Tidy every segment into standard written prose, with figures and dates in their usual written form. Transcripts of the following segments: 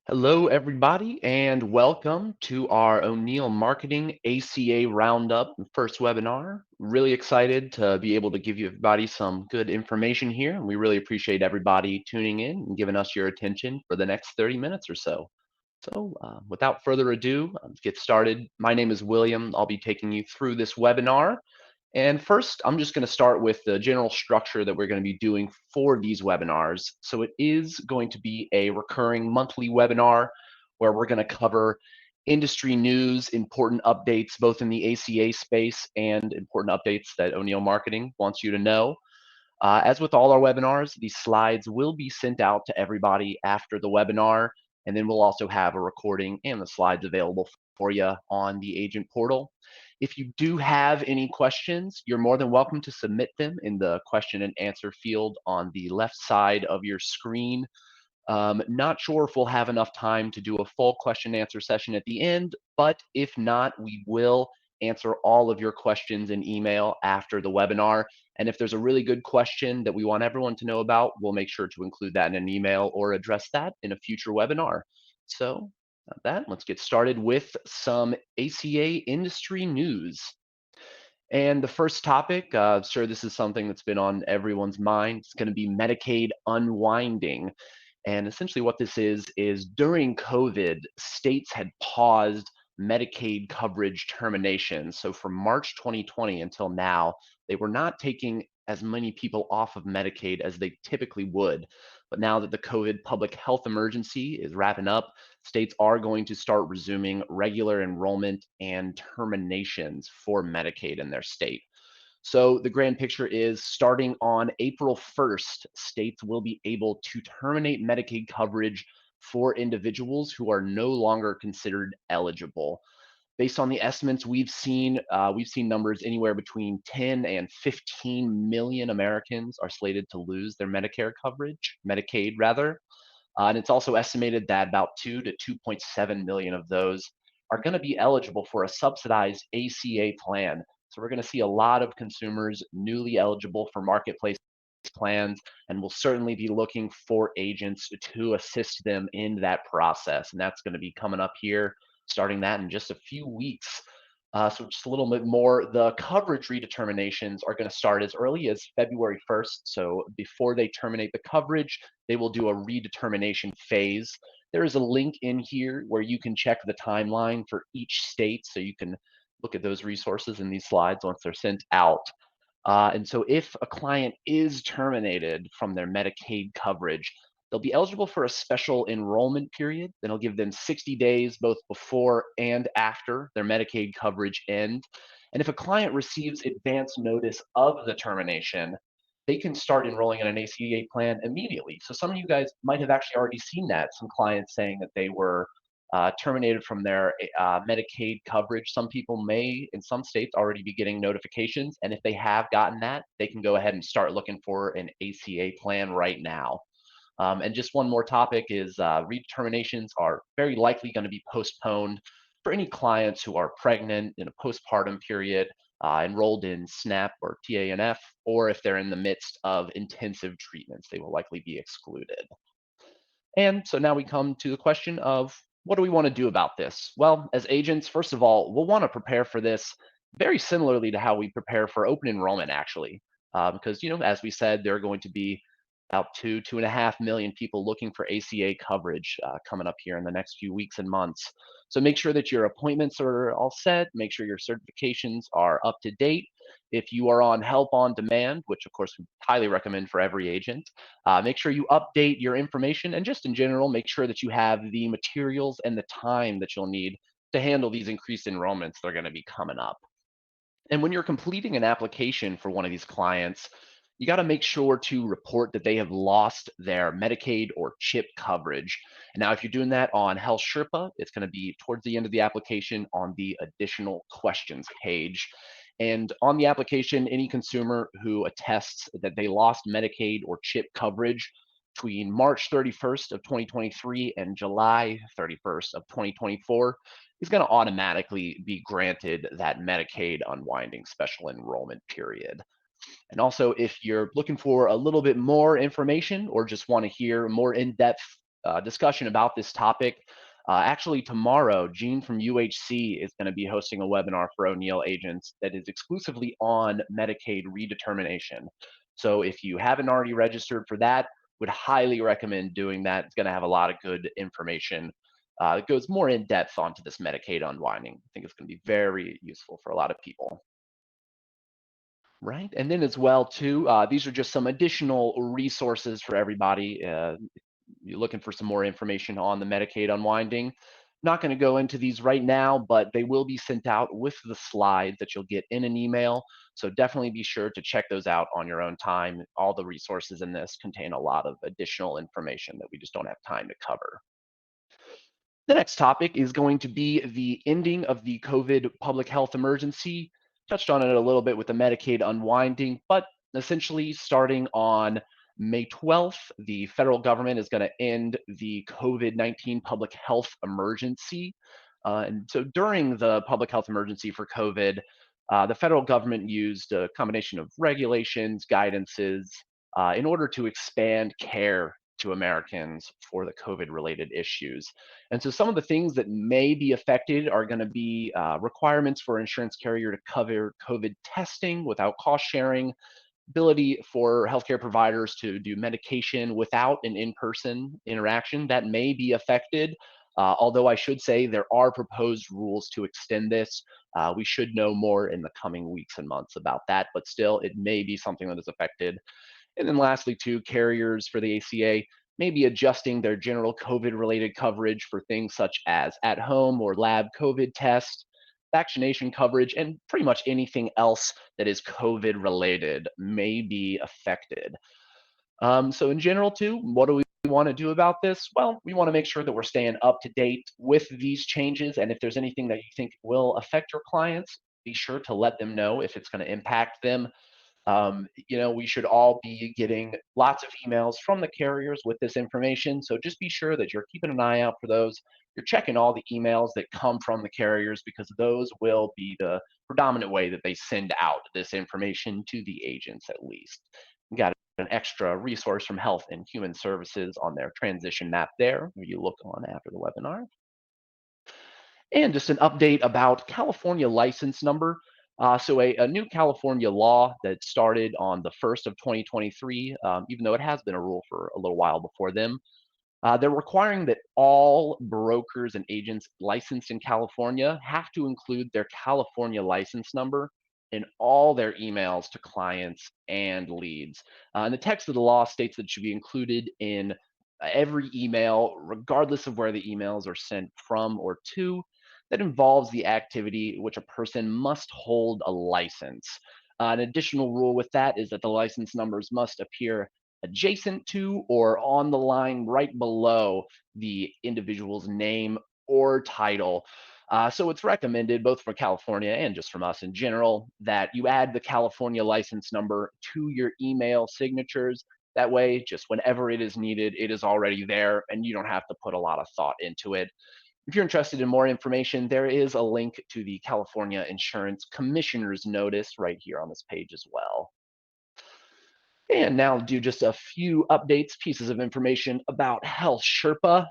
Hello, everybody, and welcome to our O'Neill Marketing ACA Roundup first webinar. Really excited to be able to give you everybody some good information here. And we really appreciate everybody tuning in and giving us your attention for the next 30 minutes or so. So without further ado, let's get started. My name is William. I'll be taking you through this webinar. And first, I'm just going to start with the general structure that we're going to be doing for these webinars. So it is going to be a recurring monthly webinar where we're going to cover industry news, important updates, both in the ACA space and important updates that O'Neill Marketing wants you to know. As with all our webinars, these slides will be sent out to everybody after the webinar, and then we'll also have a recording and the slides available for you on the agent portal. If you do have any questions, you're more than welcome to submit them in the question and answer field on the left side of your screen. Not sure if we'll have enough time to do a full question and answer session at the end, but if not, we will answer all of your questions in email after the webinar. And if there's a really good question that we want everyone to know about, we'll make sure to include that in an email or address that in a future webinar. So let's get started with some ACA industry news. And the first topic, sure, this is something that's been on everyone's mind. It's going to be Medicaid unwinding. And essentially what this is during COVID, states had paused Medicaid coverage terminations. So from March 2020 until now, they were not taking as many people off of Medicaid as they typically would. But now that the COVID public health emergency is wrapping up, states are going to start resuming regular enrollment and terminations for Medicaid in their state. So the grand picture is starting on April 1st, states will be able to terminate Medicaid coverage for individuals who are no longer considered eligible. Based on the estimates we've seen numbers anywhere between 10 and 15 million Americans are slated to lose their Medicaid rather. And it's also estimated that about 2 to 2.7 million of those are going to be eligible for a subsidized ACA plan. So we're going to see a lot of consumers newly eligible for marketplace plans, and we'll certainly be looking for agents to assist them in that process. And that's going to be coming up here, starting that in just a few weeks. So just a little bit more, the coverage redeterminations are going to start as early as February 1st. So before they terminate the coverage, they will do a redetermination phase. There is a link in here where you can check the timeline for each state, so you can look at those resources in these slides once they're sent out. And so if a client is terminated from their Medicaid coverage, they'll be eligible for a special enrollment period. Then it'll give them 60 days both before and after their Medicaid coverage end. And if a client receives advance notice of the termination, they can start enrolling in an ACA plan immediately. So some of you guys might have actually already seen that, some clients saying that they were terminated from their Medicaid coverage. Some people may, in some states, already be getting notifications. And if they have gotten that, they can go ahead and start looking for an ACA plan right now. And just one more topic is redeterminations are very likely going to be postponed for any clients who are pregnant in a postpartum period, enrolled in SNAP or TANF, or if they're in the midst of intensive treatments, they will likely be excluded. And so now we come to the question of what do we want to do about this? Well, as agents, first of all, we'll want to prepare for this very similarly to how we prepare for open enrollment, actually, because as we said, there are going to be about 2.5 million people looking for ACA coverage coming up here in the next few weeks and months. So make sure that your appointments are all set. Make sure your certifications are up to date. If you are on help on demand, which of course we highly recommend for every agent, make sure you update your information, and just in general, make sure that you have the materials and the time that you'll need to handle these increased enrollments that are going to be coming up. And when you're completing an application for one of these clients, you got to make sure to report that they have lost their Medicaid or CHIP coverage. And now, if you're doing that on HealthSherpa, it's going to be towards the end of the application on the additional questions page. And on the application, any consumer who attests that they lost Medicaid or CHIP coverage between March 31st of 2023 and July 31st of 2024 is going to automatically be granted that Medicaid unwinding special enrollment period. And also, if you're looking for a little bit more information or just want to hear more in-depth discussion about this topic. Actually, tomorrow, Gene from UHC is going to be hosting a webinar for O'Neill agents that is exclusively on Medicaid redetermination. So if you haven't already registered for that, would highly recommend doing that. It's going to have a lot of good information. It goes more in depth onto this Medicaid unwinding. I think it's going to be very useful for a lot of people. Right, and then as well too, these are just some additional resources for everybody. You're looking for some more information on the Medicaid unwinding. Not going to go into these right now, but they will be sent out with the slides that you'll get in an email. So definitely be sure to check those out on your own time. All the resources in this contain a lot of additional information that we just don't have time to cover. The next topic is going to be the ending of the COVID public health emergency. Touched on it a little bit with the Medicaid unwinding, but essentially starting on May 12th, the federal government is going to end the COVID-19 public health emergency. And so during the public health emergency for COVID, the federal government used a combination of regulations, guidances, in order to expand care to Americans for the COVID related issues. And so some of the things that may be affected are going to be requirements for insurance carrier to cover COVID testing without cost sharing, ability for healthcare providers to do medication without an in-person interaction that may be affected. Although I should say there are proposed rules to extend this. We should know more in the coming weeks and months about that, but still, it may be something that is affected. And then lastly, too, carriers for the ACA may be adjusting their general COVID-related coverage for things such as at-home or lab COVID tests, vaccination coverage, and pretty much anything else that is COVID-related may be affected. So in general, too, what do we want to do about this? Well, we want to make sure that we're staying up to date with these changes, and if there's anything that you think will affect your clients, be sure to let them know if it's going to impact them. We should all be getting lots of emails from the carriers with this information. So just be sure that you're keeping an eye out for those. You're checking all the emails that come from the carriers because those will be the predominant way that they send out this information to the agents, at least. We got an extra resource from Health and Human Services on their transition map there, where you look on after the webinar. And just an update about California license number. So a new California law that started on the 1st of 2023, even though it has been a rule for a little while before them, they're requiring that all brokers and agents licensed in California have to include their California license number in all their emails to clients and leads. And the text of the law states that it should be included in every email, regardless of where the emails are sent from or to, that involves the activity which a person must hold a license. An additional rule with that is that the license numbers must appear adjacent to or on the line right below the individual's name or title. So it's recommended, both for California and just from us in general, that you add the California license number to your email signatures. That way, just whenever it is needed, it is already there and you don't have to put a lot of thought into it. If you're interested in more information, there is a link to the California Insurance Commissioner's Notice right here on this page as well. And now do just a few updates, pieces of information about HealthSherpa.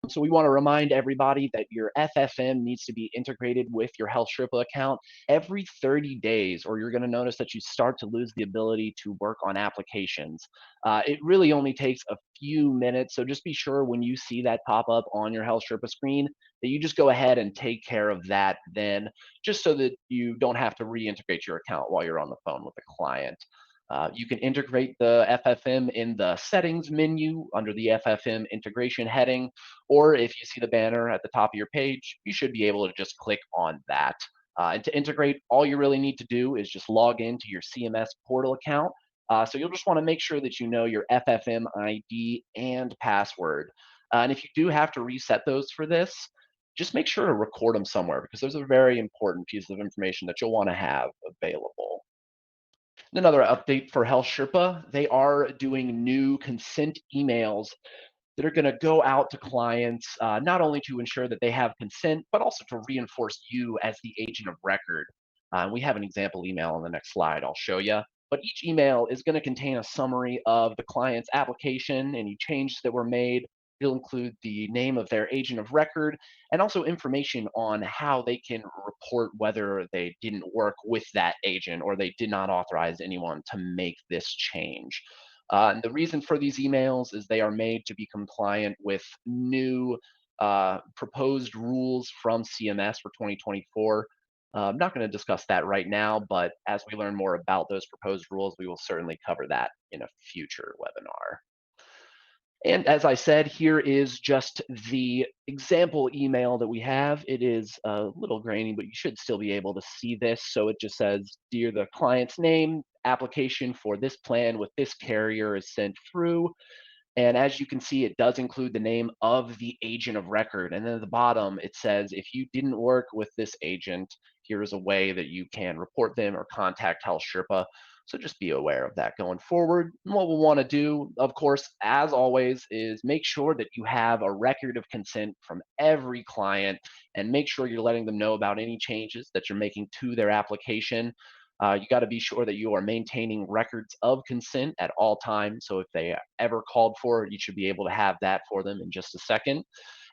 So we want to remind everybody that your FFM needs to be integrated with your HealthSherpa account every 30 days, or you're going to notice that you start to lose the ability to work on applications. It really only takes a few minutes, so just be sure when you see that pop up on your HealthSherpa screen that you just go ahead and take care of that then, just so that you don't have to reintegrate your account while you're on the phone with the client. You can integrate the FFM in the settings menu under the FFM integration heading, or if you see the banner at the top of your page, you should be able to just click on that. And to integrate, all you really need to do is just log into your CMS portal account. So you'll just want to make sure that you know your FFM ID and password. And if you do have to reset those for this, just make sure to record them somewhere because those are very important pieces of information that you'll want to have available. Another update for HealthSherpa, they are doing new consent emails that are going to go out to clients, not only to ensure that they have consent, but also to reinforce you as the agent of record. We have an example email on the next slide I'll show you. But each email is going to contain a summary of the client's application, any changes that were made, It'll include the name of their agent of record and also information on how they can report whether they didn't work with that agent or they did not authorize anyone to make this change. And the reason for these emails is they are made to be compliant with new proposed rules from CMS for 2024. I'm not going to discuss that right now, but as we learn more about those proposed rules, we will certainly cover that in a future webinar. And as I said, here is just the example email that we have. It is a little grainy, but you should still be able to see this. So it just says, dear, the client's name, application for this plan with this carrier is sent through. And as you can see, it does include the name of the agent of record. And then at the bottom, it says, if you didn't work with this agent, here is a way that you can report them or contact HealthSherpa. So just be aware of that going forward. And what we'll want to do, of course, as always, is make sure that you have a record of consent from every client and make sure you're letting them know about any changes that you're making to their application. You got to be sure that you are maintaining records of consent at all times. So if they ever called for it, you should be able to have that for them in just a second.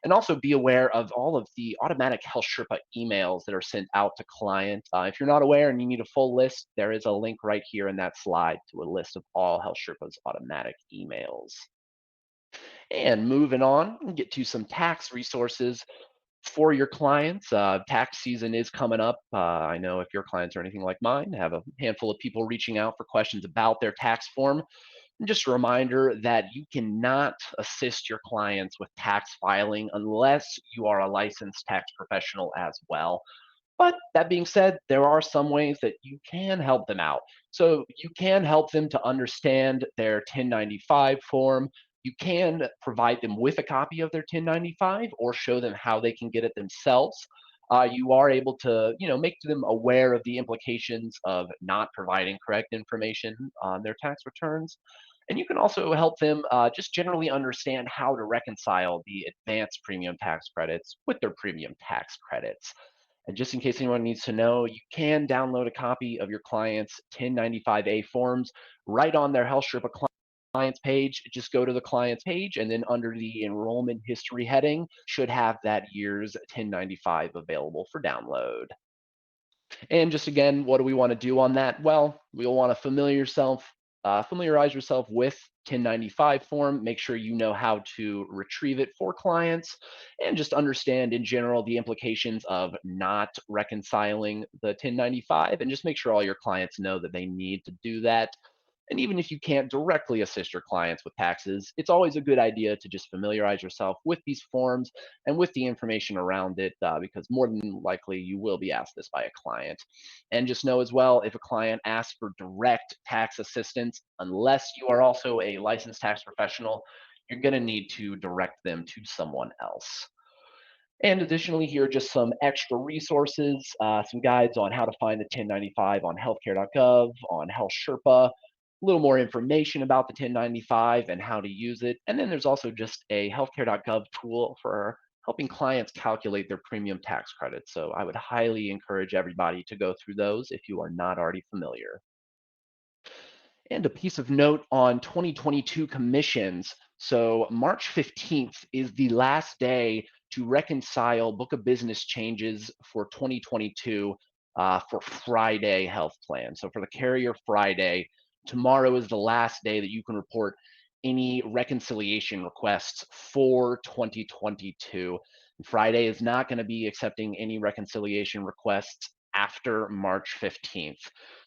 And also be aware of all of the automatic HealthSherpa emails that are sent out to clients. If you're not aware and you need a full list, there is a link right here in that slide to a list of all HealthSherpa's automatic emails. And moving on, we'll get to some tax resources for your clients. Tax season is coming up. I know if your clients are anything like mine, have a handful of people reaching out for questions about their tax form. And just a reminder that you cannot assist your clients with tax filing unless you are a licensed tax professional as well. But that being said, there are some ways that you can help them out. So you can help them to understand their 1095 form. You can provide them with a copy of their 1095 or show them how they can get it themselves. You are able to, make them aware of the implications of not providing correct information on their tax returns. And you can also help them just generally understand how to reconcile the advanced premium tax credits with their premium tax credits. And just in case anyone needs to know, you can download a copy of your client's 1095A forms right on their HealthSherpa clients page. Just go to the client's page and then under the enrollment history heading should have that year's 1095 available for download. And just again, what do we want to do on that? Well, we'll want to familiarize yourself with 1095 form, make sure you know how to retrieve it for clients, and just understand in general the implications of not reconciling the 1095, and just make sure all your clients know that they need to do that. And even if you can't directly assist your clients with taxes, it's always a good idea to just familiarize yourself with these forms and with the information around it, because more than likely you will be asked this by a client. And just know as well, if a client asks for direct tax assistance, unless you are also a licensed tax professional, you're going to need to direct them to someone else. And additionally, here are just some extra resources, some guides on how to find the 1095 on healthcare.gov, on HealthSherpa, a little more information about the 1095 and how to use it. And then there's also just a healthcare.gov tool for helping clients calculate their premium tax credits. So I would highly encourage everybody to go through those if you are not already familiar. And a piece of note on 2022 commissions. So March 15th is the last day to reconcile book of business changes for 2022 for Friday health plan. So for the carrier Friday, tomorrow is the last day that you can report any reconciliation requests for 2022. Friday is not going to be accepting any reconciliation requests after March 15th.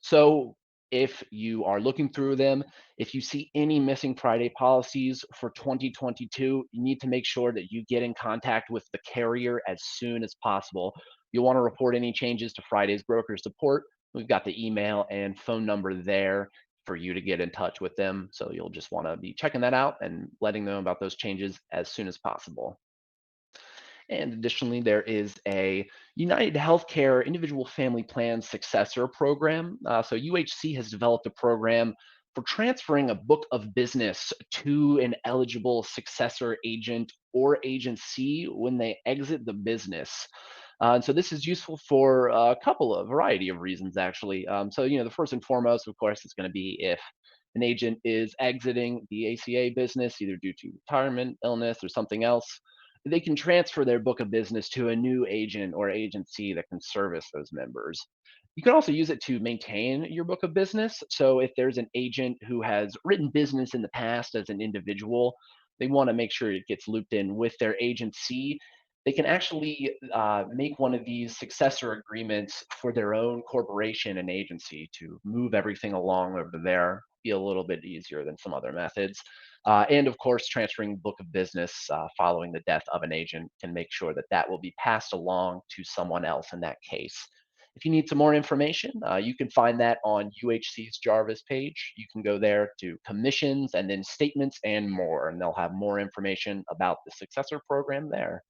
So if you are looking through them, if you see any missing Friday policies for 2022, you need to make sure that you get in contact with the carrier as soon as possible. You'll want to report any changes to Friday's broker support. We've got the email and phone number there for you to get in touch with them. So you'll just want to be checking that out and letting them know about those changes as soon as possible. And additionally, there is a United Healthcare Individual Family Plan Successor Program. So UHC has developed a program for transferring a book of business to an eligible successor agent or agency when they exit the business. And so this is useful for a variety of reasons, actually. So, the first and foremost, of course, is going to be if an agent is exiting the ACA business, either due to retirement, illness, or something else, they can transfer their book of business to a new agent or agency that can service those members. You can also use it to maintain your book of business. So if there's an agent who has written business in the past as an individual, they want to make sure it gets looped in with their agency. They can actually make one of these successor agreements for their own corporation and agency to move everything along over there. Be a little bit easier than some other methods. And of course, transferring book of business following the death of an agent can make sure that that will be passed along to someone else in that case. If you need some more information, you can find that on UHC's Jarvis page. You can go there to commissions and then statements and more, and they'll have more information about the successor program there.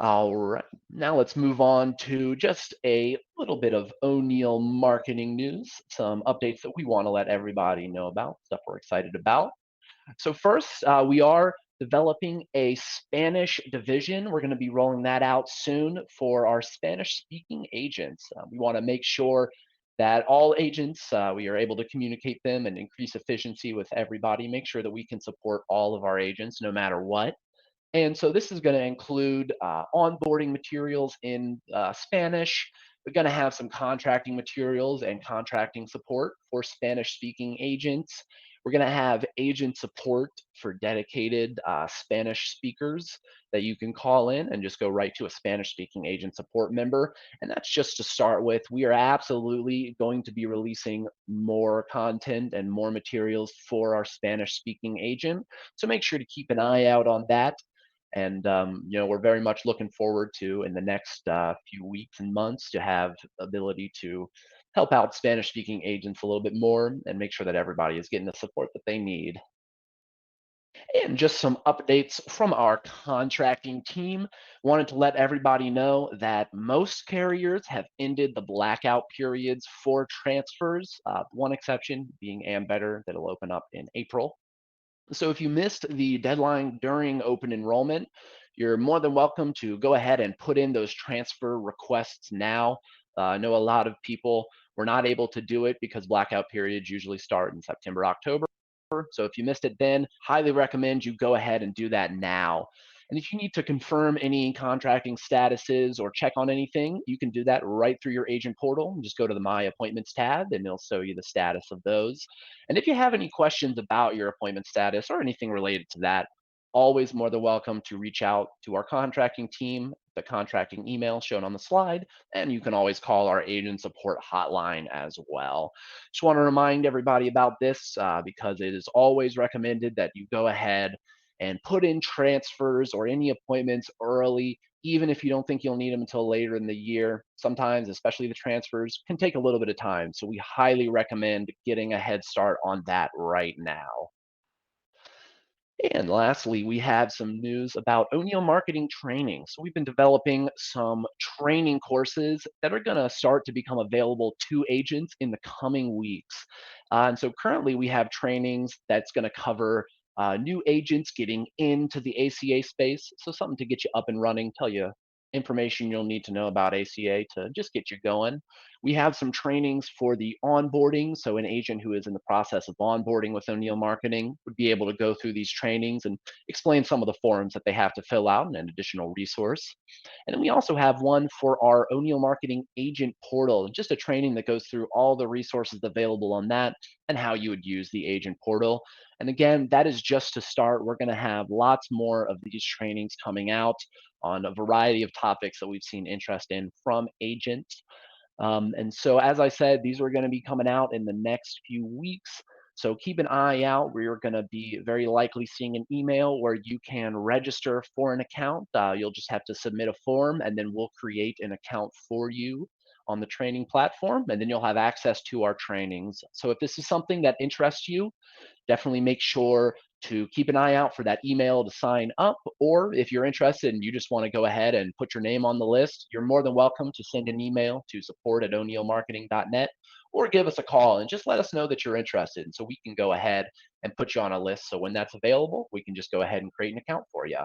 All right, now let's move on to just a little bit of O'Neill marketing news, some updates that we want to let everybody know about, stuff we're excited about. So first, we are developing a Spanish division. We're going to be rolling that out soon for our Spanish-speaking agents. We want to make sure that all agents, we are able to communicate them and increase efficiency with everybody, make sure that we can support all of our agents no matter what. And so this is going to include onboarding materials in Spanish. We're going to have some contracting materials and contracting support for Spanish speaking agents. We're going to have agent support for dedicated Spanish speakers that you can call in and just go right to a Spanish speaking agent support member. And that's just to start with. We are absolutely going to be releasing more content and more materials for our Spanish speaking agent. So make sure to keep an eye out on that. And we're very much looking forward to in the next few weeks and months to have ability to help out Spanish-speaking agents a little bit more and make sure that everybody is getting the support that they need. And just some updates from our contracting team. Wanted to let everybody know that most carriers have ended the blackout periods for transfers. One exception being Ambetter, that'll open up in April. So if you missed the deadline during open enrollment, you're more than welcome to go ahead and put in those transfer requests now. I know a lot of people were not able to do it because blackout periods usually start in September, October. So if you missed it then, highly recommend you go ahead and do that now. And if you need to confirm any contracting statuses or check on anything, you can do that right through your agent portal. Just go to the My Appointments tab and it'll show you the status of those. And if you have any questions about your appointment status or anything related to that, always more than welcome to reach out to our contracting team, the contracting email shown on the slide, and you can always call our agent support hotline as well. Just want to remind everybody about this because it is always recommended that you go ahead and put in transfers or any appointments early, even if you don't think you'll need them until later in the year. Sometimes, especially the transfers, can take a little bit of time. So we highly recommend getting a head start on that right now. And lastly, we have some news about O'Neill marketing training. So we've been developing some training courses that are going to start to become available to agents in the coming weeks. And so currently we have trainings that's going to cover new agents getting into the ACA space. So something to get you up and running, tell you information you'll need to know about ACA to just get you going. We have some trainings for the onboarding. So an agent who is in the process of onboarding with O'Neill Marketing would be able to go through these trainings and explain some of the forms that they have to fill out and an additional resource. And then we also have one for our O'Neill Marketing Agent Portal, just a training that goes through all the resources available on that and how you would use the agent portal. And again, that is just to start. We're going to have lots more of these trainings coming out on a variety of topics that we've seen interest in from agents. And so, as I said, these are going to be coming out in the next few weeks. So keep an eye out. We're going to be very likely seeing an email where you can register for an account. You'll just have to submit a form, and then we'll create an account for you on the training platform, and then you'll have access to our trainings. So if this is something that interests you, definitely make sure to keep an eye out for that email to sign up. Or if you're interested and you just want to go ahead and put your name on the list, you're more than welcome to send an email to support@o'neillmarketing.net or give us a call and just let us know that you're interested. And so we can go ahead and put you on a list. So when that's available, we can just go ahead and create an account for you.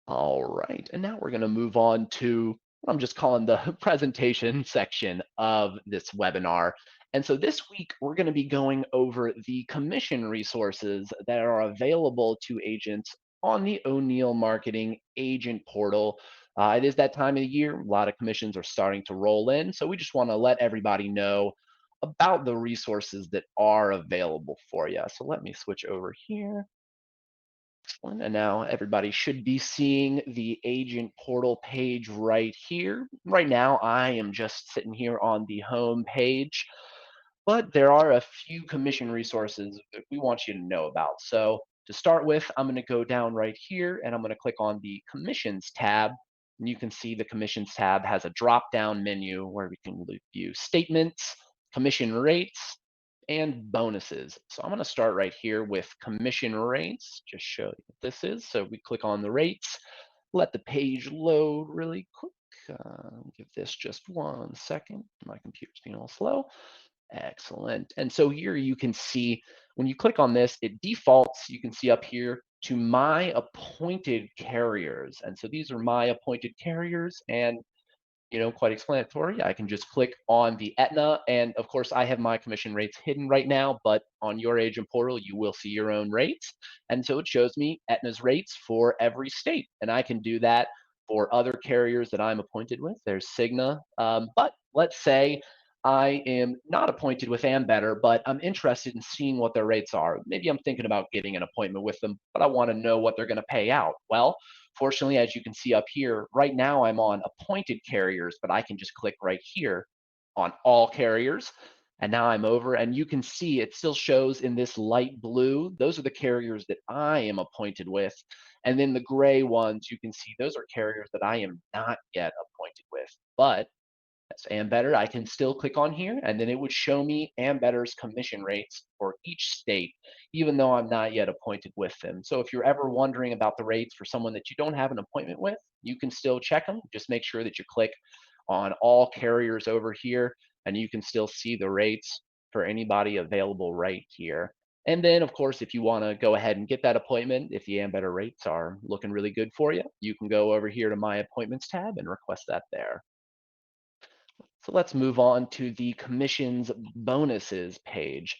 All right. And now we're going to move on to I'm just calling the presentation section of this webinar. And so this week, we're going to be going over the commission resources that are available to agents on the O'Neill Marketing Agent Portal. It is that time of the year. A lot of commissions are starting to roll in. So we just want to let everybody know about the resources that are available for you. So let me switch over here. Excellent. And now everybody should be seeing the agent portal page right here. Right now, I am just sitting here on the home page, but there are a few commission resources that we want you to know about. So to start with, I'm going to go down right here and I'm going to click on the commissions tab. And you can see the commissions tab has a drop down menu where we can view statements, commission rates, and bonuses. So I'm going to start right here with commission rates, just show you what this is. So we click on the rates, let the page load really quick. Give this just 1 second. My computer's being a little slow. Excellent. And so here you can see when you click on this, it defaults, you can see up here, to my appointed carriers. And so these are my appointed carriers. And quite explanatory. I can just click on the Aetna, and of course, I have my commission rates hidden right now, but on your agent portal, you will see your own rates. And so it shows me Aetna's rates for every state, and I can do that for other carriers that I'm appointed with. There's Cigna, but let's say I am not appointed with Ambetter, but I'm interested in seeing what their rates are. Maybe I'm thinking about getting an appointment with them, but I want to know what they're going to pay out. Well, fortunately, as you can see up here, right now I'm on appointed carriers, but I can just click right here on all carriers. And now I'm over, and you can see it still shows in this light blue. Those are the carriers that I am appointed with. And then the gray ones, you can see those are carriers that I am not yet appointed with. But that's Ambetter. I can still click on here, and then it would show me Ambetter's commission rates for each state, even though I'm not yet appointed with them. So if you're ever wondering about the rates for someone that you don't have an appointment with, you can still check them. Just make sure that you click on all carriers over here, and you can still see the rates for anybody available right here. And then, of course, if you want to go ahead and get that appointment, if the Ambetter rates are looking really good for you, you can go over here to My Appointments tab and request that there. So let's move on to the commissions bonuses page.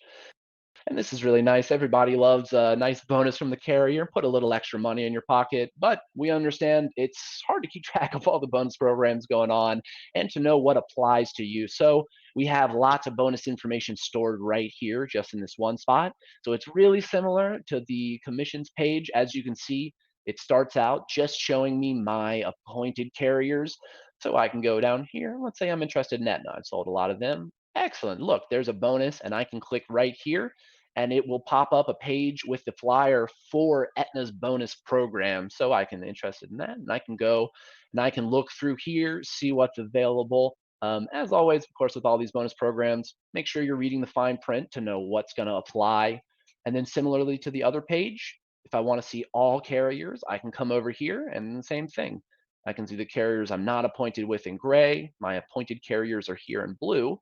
And this is really nice. Everybody loves a nice bonus from the carrier, put a little extra money in your pocket, but we understand it's hard to keep track of all the bonus programs going on and to know what applies to you. So we have lots of bonus information stored right here, just in this one spot. So it's really similar to the commissions page. As you can see, it starts out just showing me my appointed carriers. So I can go down here. Let's say I'm interested in Aetna. I've sold a lot of them. Excellent. Look, there's a bonus, and I can click right here and it will pop up a page with the flyer for Aetna's bonus program. So I can interested in that, and I can go and I can look through here, see what's available. As always, of course, with all these bonus programs, make sure you're reading the fine print to know what's going to apply. And then similarly to the other page, if I want to see all carriers, I can come over here and the same thing. I can see the carriers I'm not appointed with in gray. My appointed carriers are here in blue.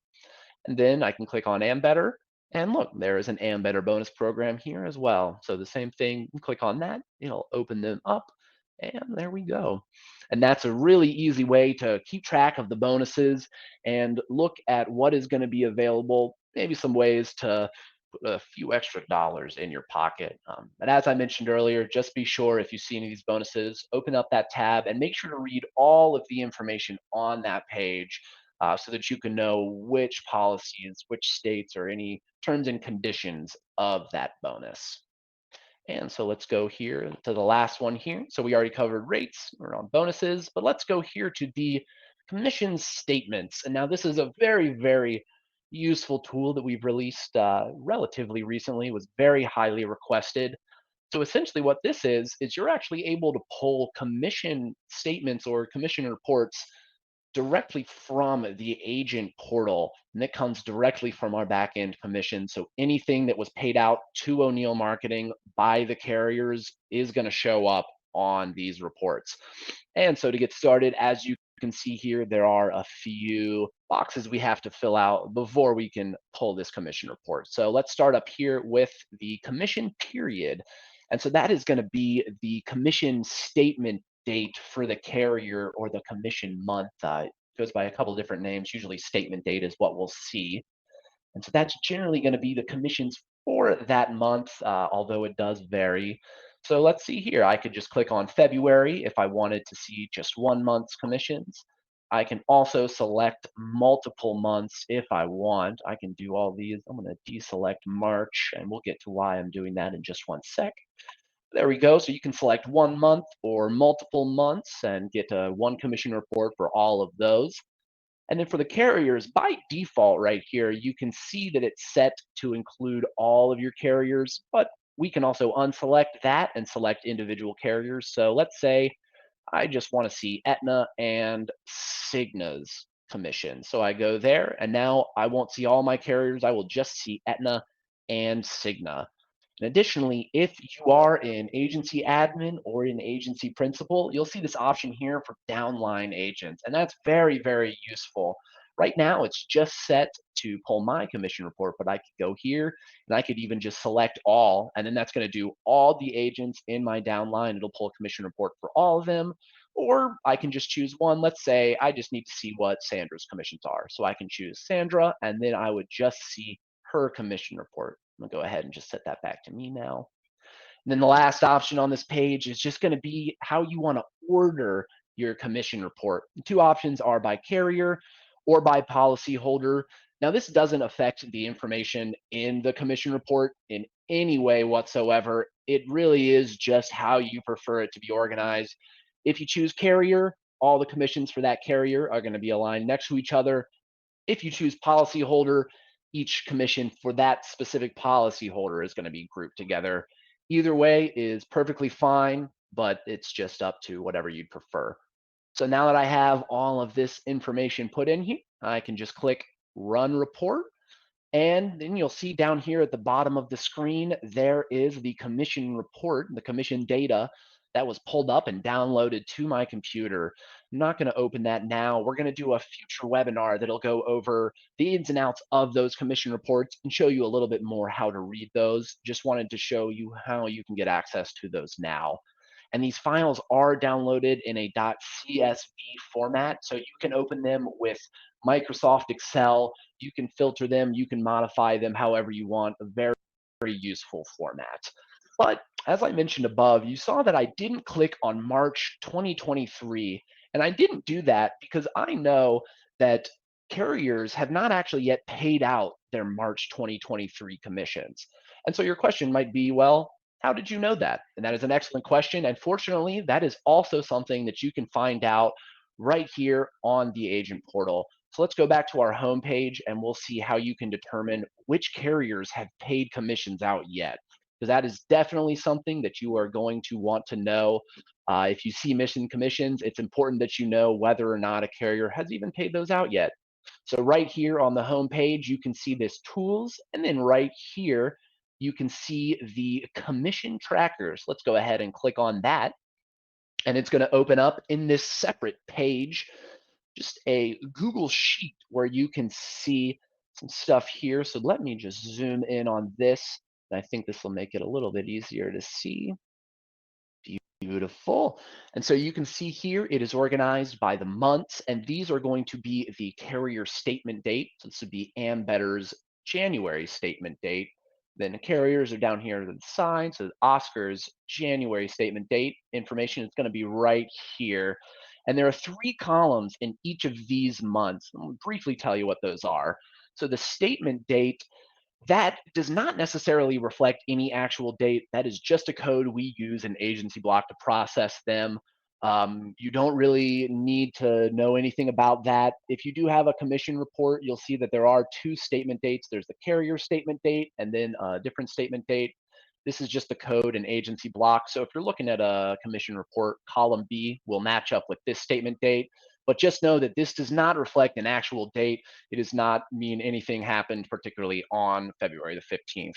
And then I can click on Ambetter. And look, there is an Ambetter bonus program here as well. So the same thing, click on that, it'll open them up. And there we go. And that's a really easy way to keep track of the bonuses and look at what is going to be available, maybe some ways to put a few extra dollars in your pocket. But as I mentioned earlier, just be sure if you see any of these bonuses, open up that tab and make sure to read all of the information on that page so that you can know which policies, which states, or any terms and conditions of that bonus. And so let's go here to the last one here. So we already covered rates, we're on bonuses, but let's go here to the commission statements. And now this is a very, very useful tool that we've released relatively recently. It was very highly requested. So essentially what this is you're actually able to pull commission statements or commission reports directly from the agent portal, and it comes directly from our back-end commission. So anything that was paid out to O'Neill Marketing by the carriers is going to show up on these reports. And so to get started, as you can see here, there are a few boxes we have to fill out before we can pull this commission report. So let's start up here with the commission period. And so that is going to be the commission statement date for the carrier or the commission month. It goes by a couple different names. Usually statement date is what we'll see. And so that's generally going to be the commissions for that month, although it does vary. So let's see here. I could just click on February if I wanted to see just 1 month's commissions. I can also select multiple months if I want. I can do all these. I'm going to deselect March, and we'll get to why I'm doing that in just one sec. There we go. So you can select 1 month or multiple months and get a one commission report for all of those. And then for the carriers, by default right here, you can see that it's set to include all of your carriers, but we can also unselect that and select individual carriers. So let's say I just want to see Aetna and Cigna's commission. So I go there, and now I won't see all my carriers. I will just see Aetna and Cigna. And additionally, if you are in agency admin or in agency principal, you'll see this option here for downline agents, and that's very, very useful. Right now, it's just set to pull my commission report, but I could go here and I could even just select all, and then that's going to do all the agents in my downline. It'll pull a commission report for all of them, or I can just choose one. Let's say I just need to see what Sandra's commissions are. So I can choose Sandra, and then I would just see her commission report. I'm gonna go ahead and just set that back to me now. And then the last option on this page is just going to be how you want to order your commission report. The two options are by carrier or by policyholder. Now, this doesn't affect the information in the commission report in any way whatsoever. It really is just how you prefer it to be organized. If you choose carrier, all the commissions for that carrier are going to be aligned next to each other. If you choose policyholder, each commission for that specific policyholder is going to be grouped together. Either way is perfectly fine, but it's just up to whatever you'd prefer. So now that I have all of this information put in here, I can just click Run Report. And then you'll see down here at the bottom of the screen, there is the commission report, the commission data that was pulled up and downloaded to my computer. I'm not going to open that now. We're going to do a future webinar that'll go over the ins and outs of those commission reports and show you a little bit more how to read those. Just wanted to show you how you can get access to those now. And these files are downloaded in a .csv format, so you can open them with Microsoft Excel. You can filter them, you can modify them however you want. A very, very useful format. But as I mentioned above, you saw that I didn't click on March 2023. And I didn't do that because I know that carriers have not actually yet paid out their March 2023 commissions. And so your question might be, well, how did you know that? And that is an excellent question. And fortunately, that is also something that you can find out right here on the agent portal. So let's go back to our homepage and we'll see how you can determine which carriers have paid commissions out yet. Because that is definitely something that you are going to want to know. If you see missing commissions, it's important that you know whether or not a carrier has even paid those out yet. So right here on the homepage, you can see this tools, and then right here, you can see the commission trackers. Let's go ahead and click on that. And it's going to open up in this separate page, just a Google Sheet where you can see some stuff here. So let me just zoom in on this. And I think this will make it a little bit easier to see. Beautiful. And so you can see here, it is organized by the months, and these are going to be the carrier statement date. So this would be Ambetter's January statement date. Then the carriers are down here to the side. So Oscar's January statement date information is going to be right here. And there are 3 columns in each of these months. I'll briefly tell you what those are. So the statement date, that does not necessarily reflect any actual date. That is just a code we use in Agency Block to process them. You don't really need to know anything about that. If you do have a commission report, you'll see that there are 2 statement dates. There's the carrier statement date and then a different statement date. This is just the code in Agency Block. So if you're looking at a commission report, column B will match up with this statement date. But just know that this does not reflect an actual date. It does not mean anything happened particularly on February the 15th.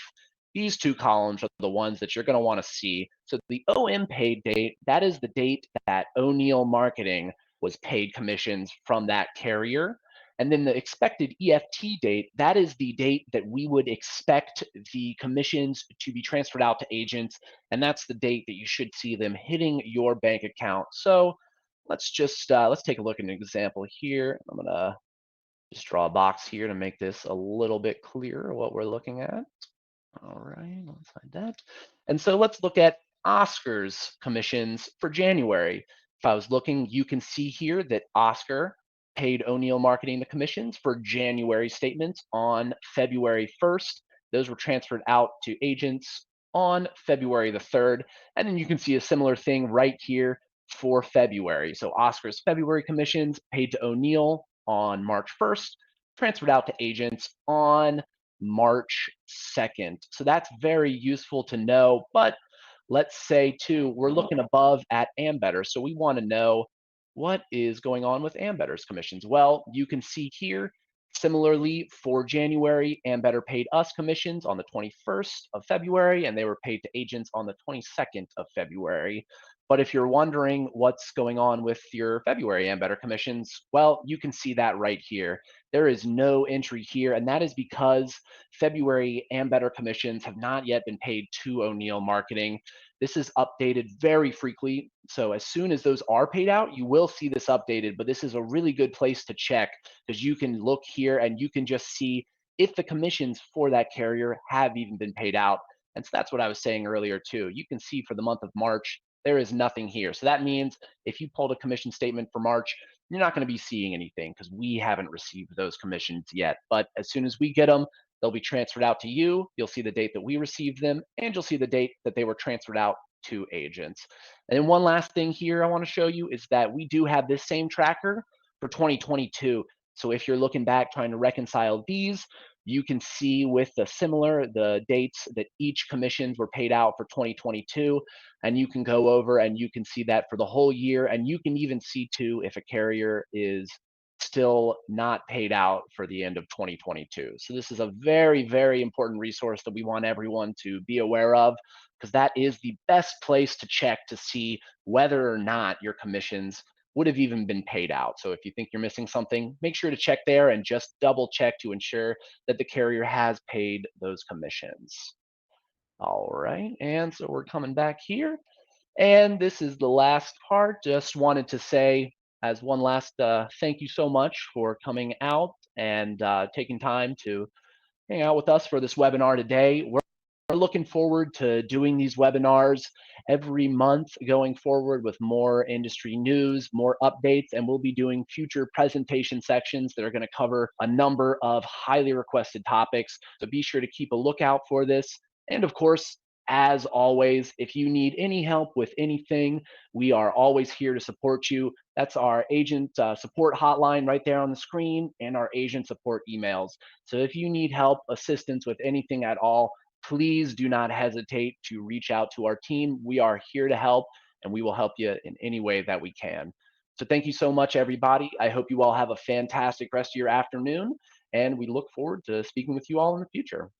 These 2 columns are the ones that you're going to want to see. So the OM paid date, that is the date that O'Neill Marketing was paid commissions from that carrier. And then the expected EFT date, that is the date that we would expect the commissions to be transferred out to agents. And that's the date that you should see them hitting your bank account. So let's take a look at an example here. I'm gonna just draw a box here to make this a little bit clearer what we're looking at. All right, let's hide that. And so let's look at Oscar's commissions for January. If I was looking, you can see here that Oscar paid O'Neill Marketing the commissions for January statements on February 1st. Those were transferred out to agents on February the 3rd. And then you can see a similar thing right here for February. So Oscar's February commissions paid to O'Neill on March 1st, transferred out to agents on March 2nd. So that's very useful to know. But let's say too, we're looking above at Ambetter. So we want to know what is going on with Ambetter's commissions. Well, you can see here, similarly for January, Ambetter paid us commissions on the 21st of February, and they were paid to agents on the 22nd of February. But if you're wondering what's going on with your February Ambetter commissions, well, you can see that right here. There is no entry here, and that is because February Ambetter commissions have not yet been paid to O'Neill Marketing. This is updated very frequently. So as soon as those are paid out, you will see this updated, but this is a really good place to check because you can look here and you can just see if the commissions for that carrier have even been paid out. And so that's what I was saying earlier too. You can see for the month of March, there is nothing here. So that means if you pulled a commission statement for March, you're not going to be seeing anything because we haven't received those commissions yet. But as soon as we get them, they'll be transferred out to you. You'll see the date that we received them, and you'll see the date that they were transferred out to agents. And then one last thing here I want to show you is that we do have this same tracker for 2022. So if you're looking back trying to reconcile these, you can see with the dates that each commissions were paid out for 2022, and you can go over and you can see that for the whole year, and you can even see too if a carrier is still not paid out for the end of 2022. So this is a very, very important resource that we want everyone to be aware of because that is the best place to check to see whether or not your commissions would have even been paid out. So if you think you're missing something, make sure to check there and just double check to ensure that the carrier has paid those commissions. All right, and so we're coming back here. And this is the last part. Just wanted to say, as one last thank you so much for coming out and taking time to hang out with us for this webinar today. We're looking forward to doing these webinars every month going forward with more industry news, more updates, and we'll be doing future presentation sections that are going to cover a number of highly requested topics. So be sure to keep a lookout for this. And of course, as always, if you need any help with anything, we are always here to support you. That's our agent support hotline right there on the screen and our agent support emails. So if you need help, assistance with anything at all, please do not hesitate to reach out to our team. We are here to help, and we will help you in any way that we can. So thank you so much, everybody. I hope you all have a fantastic rest of your afternoon, and we look forward to speaking with you all in the future.